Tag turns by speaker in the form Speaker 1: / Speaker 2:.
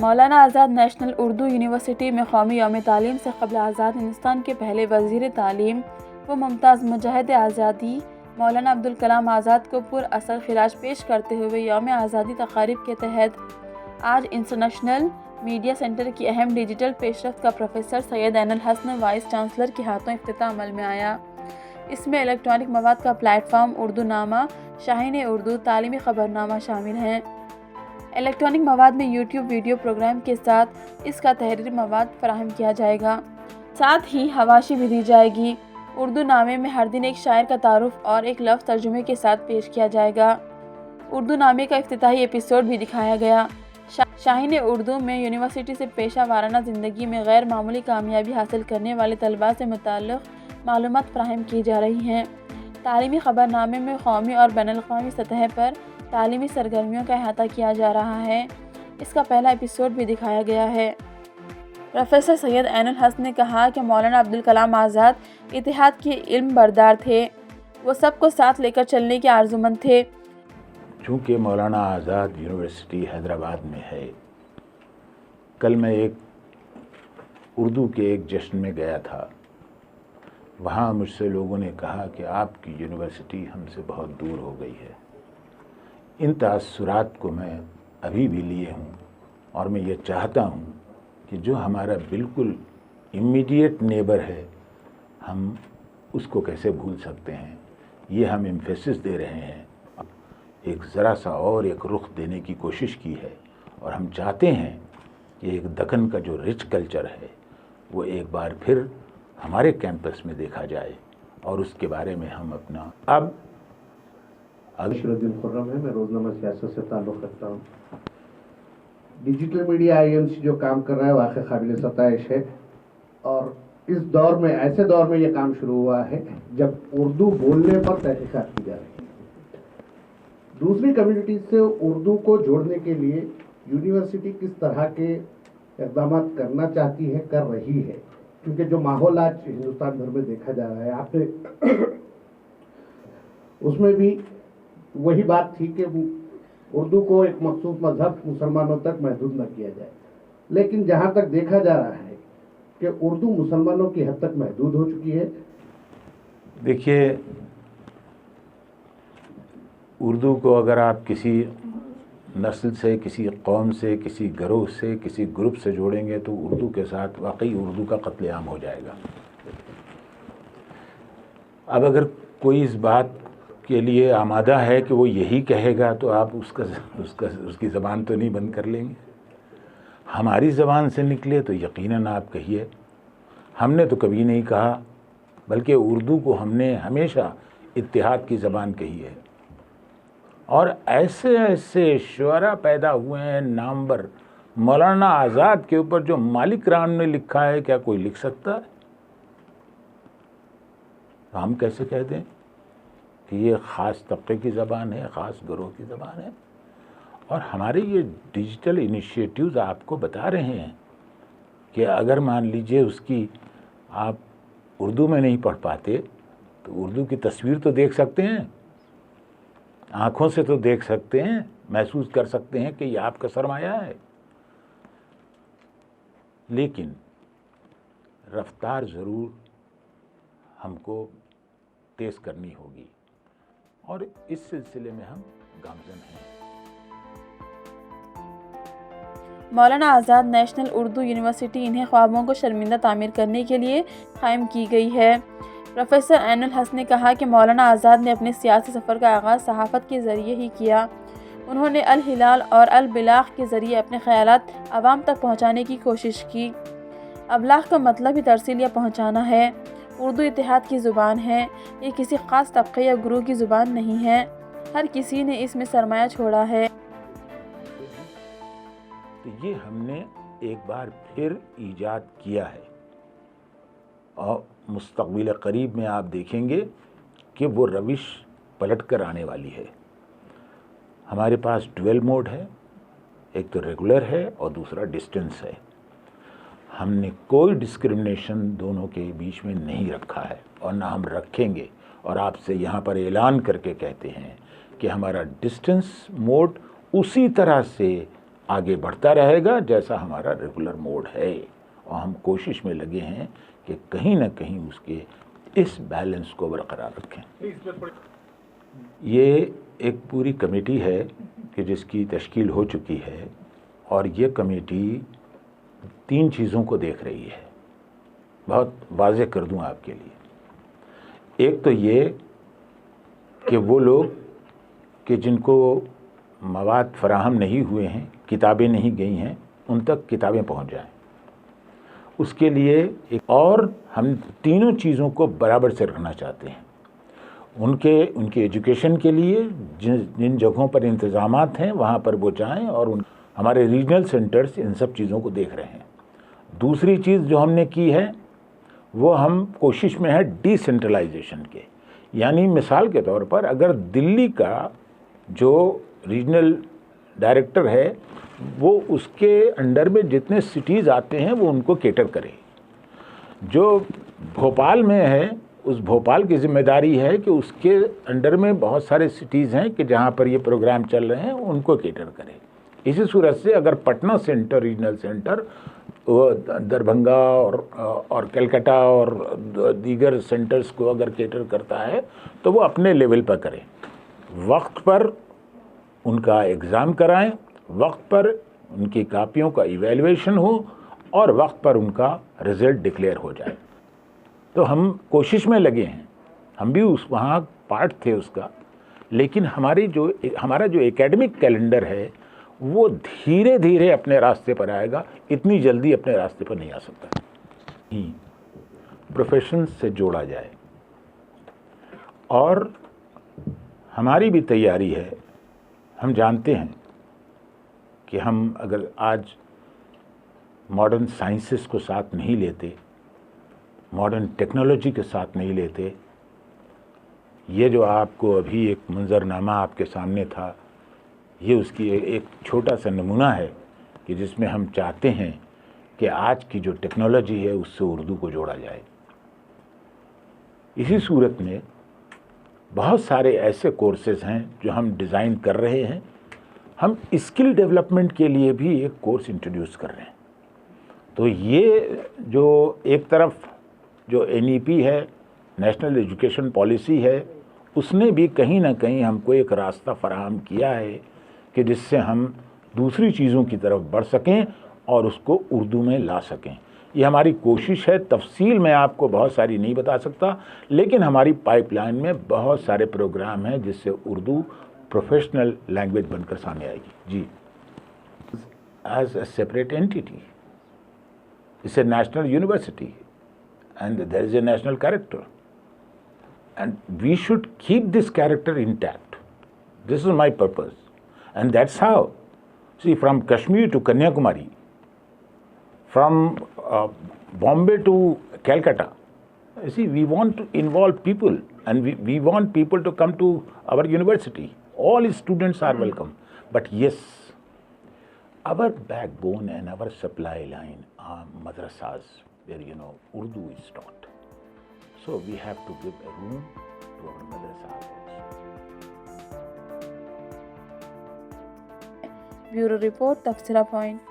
Speaker 1: Maulana Azad national Urdu university میں قومی یوم تعلیم سے قبل آزاد ہندوستان کے پہلے وزیر تعلیم و ممتاز مجاہد آزادی مولانا عبدالکلام آزاد کو پر اثر خراج پیش کرتے ہوئے یوم آزادی تقاریب کے تحت آج انٹرنیشنل میڈیا سینٹر کی اہم ڈیجیٹل پیش رفت کا پروفیسر سید عین الحسن وائس چانسلر کے ہاتھوں افتتاح عمل میں آیا۔ اس میں الیکٹرانک مواد کا پلیٹ فارم اردو نامہ، شاہین اردو، تعلیمی خبرنامہ شامل ہیں۔ الیکٹرانک مواد میں یوٹیوب ویڈیو پروگرام کے ساتھ اس کا تحریری مواد فراہم کیا جائے گا، ساتھ ہی حواشی بھی دی جائے گی۔ اردو نامے میں ہر دن ایک شاعر کا تعارف اور ایک لفظ ترجمے کے ساتھ پیش کیا جائے گا۔ اردو نامے کا افتتاحی ایپیسوڈ بھی دکھایا گیا۔ شاہین اردو میں یونیورسٹی سے پیشہ وارانہ زندگی میں غیر معمولی کامیابی حاصل کرنے والے طلباء سے متعلق معلومات فراہم کی جا رہی ہیں۔ تعلیمی خبرنامے میں قومی اور بین الاقوامی سطح پر تعلیمی سرگرمیوں کا احاطہ کیا جا رہا ہے۔ اس کا پہلا ایپیسوڈ بھی دکھایا گیا ہے۔ پروفیسر سید عین الحسن نے کہا کہ مولانا عبدالکلام آزاد اتحاد کے علم بردار تھے، وہ سب کو ساتھ لے کر چلنے کے آرزومند تھے۔
Speaker 2: چونکہ مولانا آزاد یونیورسٹی حیدرآباد میں ہے، کل میں اردو کے ایک جشن میں گیا تھا۔ وہاں مجھ سے لوگوں نے کہا کہ آپ کی یونیورسٹی ہم سے بہت دور ہو گئی ہے۔ ان تاثرات کو میں ابھی بھی لیے ہوں، اور میں یہ چاہتا ہوں کہ جو ہمارا بالکل امیڈیٹ نیبر ہے، ہم اس کو کیسے بھول سکتے ہیں۔ یہ ہم ایمفیسس دے رہے ہیں، ایک ذرا سا اور ایک رخ دینے کی کوشش کی ہے، اور ہم چاہتے ہیں کہ ایک دکن کا جو رچ کلچر ہے وہ ایک بار پھر ہمارے کیمپس میں دیکھا جائے، اور اس کے بارے میں ہم اپنا
Speaker 3: بشیر الدین خرم ہے، میں روزنامہ سیاست سے تعلق رکھتا ہوں۔ ڈیجیٹل میڈیا IMC جو کام کر رہا ہے واقعی قابل ستائش ہے، اور اس دور میں، ایسے دور میں یہ کام شروع ہوا ہے جب اردو بولنے پر تحقیقات کی جا رہی ہے۔ دوسری کمیونٹیز سے اردو کو جوڑنے کے لیے یونیورسٹی کس طرح کے اقدامات کرنا چاہتی ہے، کر رہی ہے، کیونکہ جو ماحول آج ہندوستان بھر میں دیکھا جا رہا ہے، آپ نے اس میں بھی وہی بات تھی کہ اردو کو ایک مخصوص مذہب مسلمانوں تک محدود نہ کیا جائے، لیکن جہاں تک دیکھا جا رہا ہے کہ اردو مسلمانوں کی حد تک محدود ہو چکی ہے۔
Speaker 2: دیکھیے، اردو کو اگر آپ کسی نسل سے، کسی قوم سے، کسی گروہ سے، کسی گروپ سے جوڑیں گے تو اردو کے ساتھ واقعی اردو کا قتل عام ہو جائے گا۔ اب اگر کوئی اس بات کے لیے آمادہ ہے کہ وہ یہی کہے گا تو آپ اس کی زبان تو نہیں بند کر لیں گے۔ ہماری زبان سے نکلے تو یقیناً آپ کہیے۔ ہم نے تو کبھی نہیں کہا، بلکہ اردو کو ہم نے ہمیشہ اتحاد کی زبان کہی ہے، اور ایسے ایسے شعراء پیدا ہوئے ہیں نامور۔ مولانا آزاد کے اوپر جو مالک رام نے لکھا ہے، کیا کوئی لکھ سکتا ہے؟ تو ہم کیسے کہہ دیں کہ یہ خاص طبقے کی زبان ہے، خاص گروہ کی زبان ہے؟ اور ہمارے یہ ڈیجیٹل انیشیٹیوز آپ کو بتا رہے ہیں کہ اگر مان لیجئے اس کی آپ اردو میں نہیں پڑھ پاتے تو اردو کی تصویر تو دیکھ سکتے ہیں، آنکھوں سے تو دیکھ سکتے ہیں، محسوس کر سکتے ہیں کہ یہ آپ کا سرمایہ ہے، لیکن رفتار ضرور ہم کو تیز کرنی ہوگی، اور اس سلسلے میں ہم گامزن ہیں۔
Speaker 1: مولانا آزاد نیشنل اردو یونیورسٹی انہیں خوابوں کو شرمندہ تعمیر کرنے کے لیے قائم کی گئی ہے۔ پروفیسر عین الحسن نے کہا کہ مولانا آزاد نے اپنے سیاسی سفر کا آغاز صحافت کے ذریعے ہی کیا۔ انہوں نے الہلال اور البلاغ کے ذریعے اپنے خیالات عوام تک پہنچانے کی کوشش کی۔ ابلاغ کا مطلب ہی ترسیل یا پہنچانا ہے۔ اردو اتحاد کی زبان ہے، یہ کسی خاص طبقے یا گروہ کی زبان نہیں ہے، ہر کسی نے اس میں سرمایہ چھوڑا ہے۔
Speaker 2: تو یہ ہم نے ایک بار پھر ایجاد کیا ہے، اور مستقبل قریب میں آپ دیکھیں گے کہ وہ روش پلٹ کر آنے والی ہے۔ ہمارے پاس ڈویل موڈ ہے، ایک تو ریگولر ہے اور دوسرا ڈسٹنس ہے۔ ہم نے کوئی ڈسکرمنیشن دونوں کے بیچ میں نہیں رکھا ہے، اور نہ ہم رکھیں گے، اور آپ سے یہاں پر اعلان کر کے کہتے ہیں کہ ہمارا ڈسٹنس موڈ اسی طرح سے آگے بڑھتا رہے گا جیسا ہمارا ریگولر موڈ ہے، اور ہم کوشش میں لگے ہیں کہ کہیں نہ کہیں اس کے اس بیلنس کو برقرار رکھیں۔ یہ ایک پوری کمیٹی ہے کہ جس کی تشکیل ہو چکی ہے، اور یہ کمیٹی 3 چیزوں کو دیکھ رہی ہے، بہت واضح کر دوں آپ کے لیے۔ ایک تو یہ کہ وہ لوگ کہ جن کو مواد فراہم نہیں ہوئے ہیں، کتابیں نہیں گئی ہیں، ان تک کتابیں پہنچ جائیں، اس کے لیے اور ہم تینوں چیزوں کو برابر سے رکھنا چاہتے ہیں۔ ان کے ایجوکیشن کے لیے جن جگہوں پر انتظامات ہیں وہاں پر وہ جائیں، اور ہمارے ریجنل سینٹرز ان سب چیزوں کو دیکھ رہے ہیں۔ دوسری چیز جو ہم نے کی ہے وہ ہم کوشش میں ہے ڈی سینٹرلائزیشن کے، یعنی مثال کے طور پر اگر دلی کا جو ریجنل ڈائریکٹر ہے وہ اس کے انڈر میں جتنے سٹیز آتے ہیں وہ ان کو کیٹر کرے۔ جو بھوپال میں ہے اس بھوپال کی ذمہ داری ہے کہ اس کے انڈر میں بہت سارے سٹیز ہیں کہ جہاں پر یہ پروگرام چل رہے ہیں ان کو کیٹر کرے۔ اسی صورت سے اگر Patna centre regional centre Darbhanga اور کلکتہ اور دیگر سینٹرز کو اگر کیٹر کرتا ہے تو وہ اپنے لیول پر کرے، وقت پر ان کا ایگزام کرائیں، وقت پر ان کی کاپیوں کا ایویلویشن ہو، اور وقت پر ان کا رزلٹ ڈکلیئر ہو جائے۔ تو ہم کوشش میں لگے ہیں، ہم بھی وہاں پارٹ تھے اس کا، لیکن ہمارا جو ایکیڈمک کیلنڈر ہے وہ دھیرے دھیرے اپنے راستے پر آئے گا، اتنی جلدی اپنے راستے پر نہیں آ سکتا۔ پروفیشن سے جوڑا جائے، اور ہماری بھی تیاری ہے۔ ہم جانتے ہیں کہ ہم اگر آج ماڈرن سائنسز کو ساتھ نہیں لیتے، ماڈرن ٹیکنالوجی کے ساتھ نہیں لیتے، یہ جو آپ کو ابھی ایک منظرنامہ آپ کے سامنے تھا، یہ اس کی ایک چھوٹا سا نمونہ ہے کہ جس میں ہم چاہتے ہیں کہ آج کی جو ٹیکنالوجی ہے اس سے اردو کو جوڑا جائے۔ اسی صورت میں بہت سارے ایسے کورسز ہیں جو ہم ڈیزائن کر رہے ہیں۔ ہم اسکل ڈیولپمنٹ کے لیے بھی ایک کورس انٹروڈیوس کر رہے ہیں۔ تو یہ جو ایک طرف جو NEP ہے، نیشنل ایجوکیشن پالیسی ہے، اس نے بھی کہیں نہ کہیں ہم کو ایک راستہ فراہم کیا ہے کہ جس سے ہم دوسری چیزوں کی طرف بڑھ سکیں اور اس کو اردو میں لا سکیں۔ یہ ہماری کوشش ہے، تفصیل میں آپ کو بہت ساری نہیں بتا سکتا، لیکن ہماری پائپ لائن میں بہت سارے پروگرام ہیں جس سے اردو پروفیشنل لینگویج بن کر سامنے آئے گی۔ جی، as a separate entity, it's a national university and there is a national character, and we should keep this character intact. This is my purpose, and that's how, see, from Kashmir to Kanyakumari, from Bombay to Calcutta. See, we want to involve people, and we want people to come to our university. All students are welcome. But yes, our backbone and our supply line are madrasas where, Urdu is taught. So we have to give a room to our madrasas also.
Speaker 1: Bureau Report, Tafsira Point.